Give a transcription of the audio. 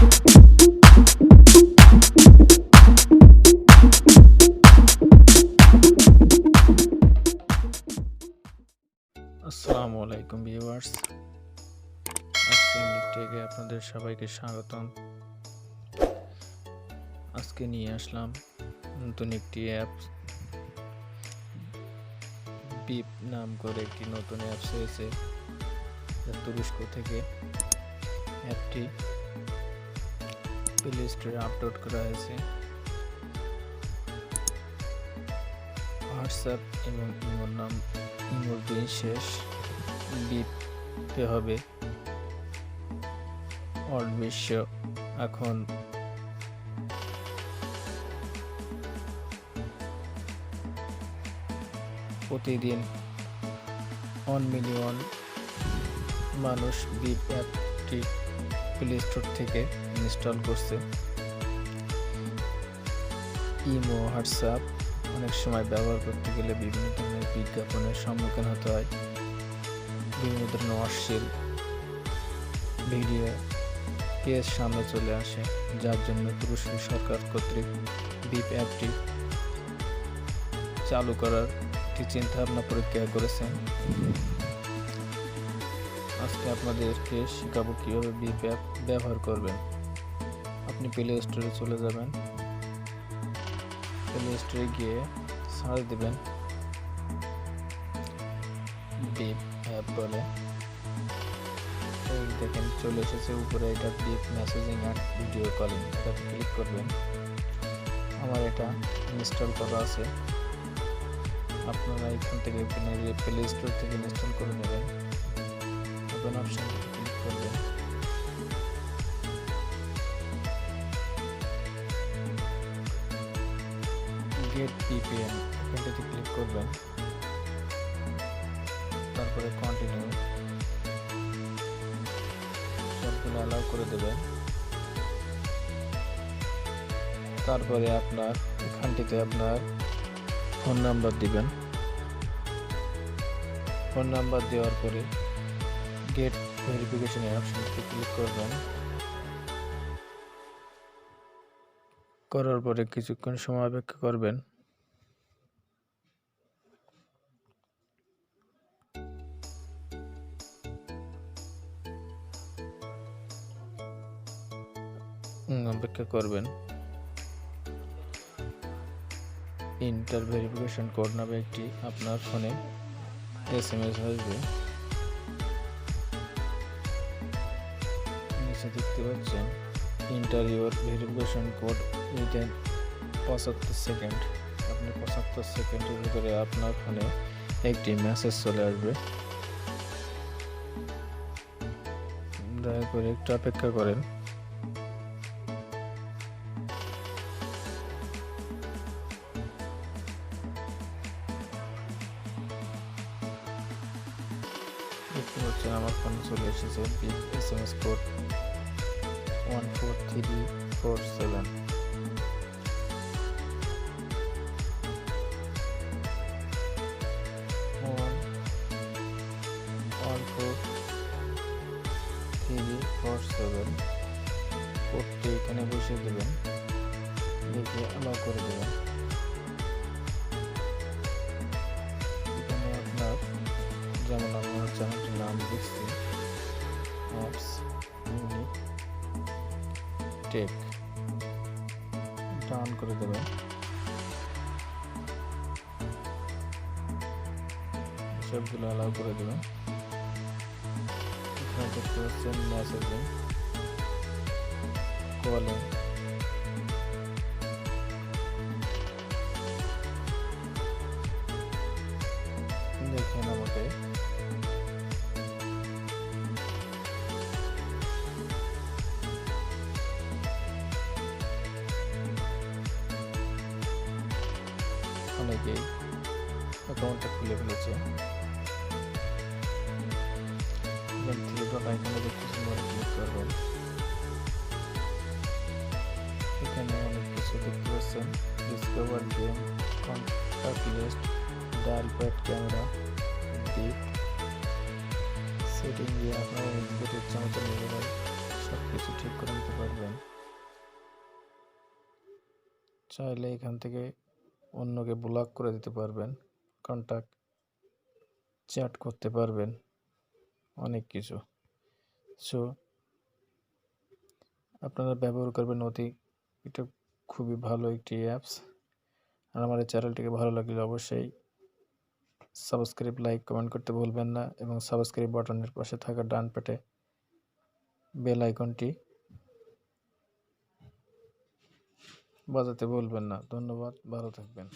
আসসালামু আলাইকুম viewers, apps টেকে আপনাদের সবাইকে স্বাগতম। আজকে নিয়ে আসলাম নতুন একটি অ্যাপস। বিপ নাম করে একটি নতুন অ্যাপস হয়েছে, তুরস্ক থেকে। অ্যাপটি প্লে স্টোরে আপলোড করা হয়েছে। হোয়াটসঅ্যাপ এবং ইমোর দিন শেষ, বিপে হবে। অল বিশ্ব এখন প্রতিদিন 1 মিলিয়ন মানুষ বিপ অ্যাপটি প্লে স্টোর থেকে ইনস্টল করছে। ইমো, হোয়াটসঅ্যাপ অনেক সময় ব্যবহার করতে গেলে বিভিন্ন ধরনের বিজ্ঞাপনের সম্মুখীন হতে হয়। বিভিন্ন ধরনের অশ্লীল ভিডিও পেজ সামনে চলে আসে, যার জন্য তুরস্ক সরকার কর্তৃক বিপ অ্যাপটি চালু করার একটি চিন্তাভাবনা প্রক্রিয়া করেছেন। আজকে আপনাদেরকে শেখাবো কীভাবে বিপ অ্যাপ ব্যবহার করবেন। আপনি প্লে স্টোরে চলে যাবেন, প্লে স্টোরে গিয়ে সার্চ দেবেন বিপ অ্যাপ বলে। দেখেন চলে এসেছে উপরে, এটা beep messaging and video calling. এটাতে ক্লিক করবেন। আমার এটা ইনস্টল করা আছে, আপনারা এখান থেকে প্লে স্টোর থেকে ইনস্টল করে নেবেন। ওপেন অপশানে ক্লিক করবেন। গেট ভিপিএন এখানটাতে ক্লিক করবেন, তারপরে কন্টিনিউ সবগুলো অ্যালাউ করে দেবেন। তারপরে আপনার এখানটিতে আপনার ফোন নাম্বার দিবেন। ফোন নাম্বার দেওয়ার পরে গেট ভেরিফিকেশন অপশনটিতে ক্লিক করবেন। করার পরে কিছুক্ষণ সময় অপেক্ষা করবেন। অপেক্ষা করবেন। ইন্টার ভেরিফিকেশন কোড নামে একটি আপনার ফোনে SMS আসবে। নিচে দেখতে পাচ্ছেন inter your verification code within 75 second. আপনি 75 সেকেন্ডের ভিতরে আপনার ফোনে একটি মেসেজ চলে আসবে। দয়া করে একটু অপেক্ষা করেন। দেখতে পাচ্ছেন আমার ফোনে চলে এসেছে বিপ SMS কোড 14347। কোডটি এখানে বসিয়ে দেবেন, দেখে অ্যালাউ করে দেবেন। এখানে আপনার যেমন আমার চ্যানেলটির নাম দিচ্ছি অ্যাপস ইউনিক টেক, ডাউন করে দেবেন। সবগুলো অ্যালাউ করে দেবেন। এখানে দেখতে পাচ্ছেন মেসেজিং, কলিং, দেখেন আমাকে অনেকেই অ্যাকাউন্টটা খুলে ফেলেছে। এখানে দেখতেছেন, ক্লিক করবেন। এখানে অনেক কিছু দেখতে পাচ্ছেন, discover game, contact list, dial pad, camera, beep setting দিয়ে আপনারা নিজেদের ইচ্ছা মতো নিজেরাই সব কিছু ঠিক করে নিতে পারবেন। চাইলে এখান থেকে অন্যকে ব্লক করে দিতে পারবেন, কন্ট্যাক্ট চ্যাট করতে পারবেন, অনেক কিছু। সো আপনারা ব্যবহার করবেন এটা খুবই ভালো একটি অ্যাপস। আর আমার এই চ্যানেলটিকে ভালো লাগলে অবশ্যই সাবস্ক্রাইব, লাইক, কমেন্ট করতে ভুলবেন না এবং সাবস্ক্রাইব বাটনের পাশে থাকা ডান প্যাটে বেল আইকনটি বাজাতে ভুলবেন না। ধন্যবাদ, ভালো থাকবেন।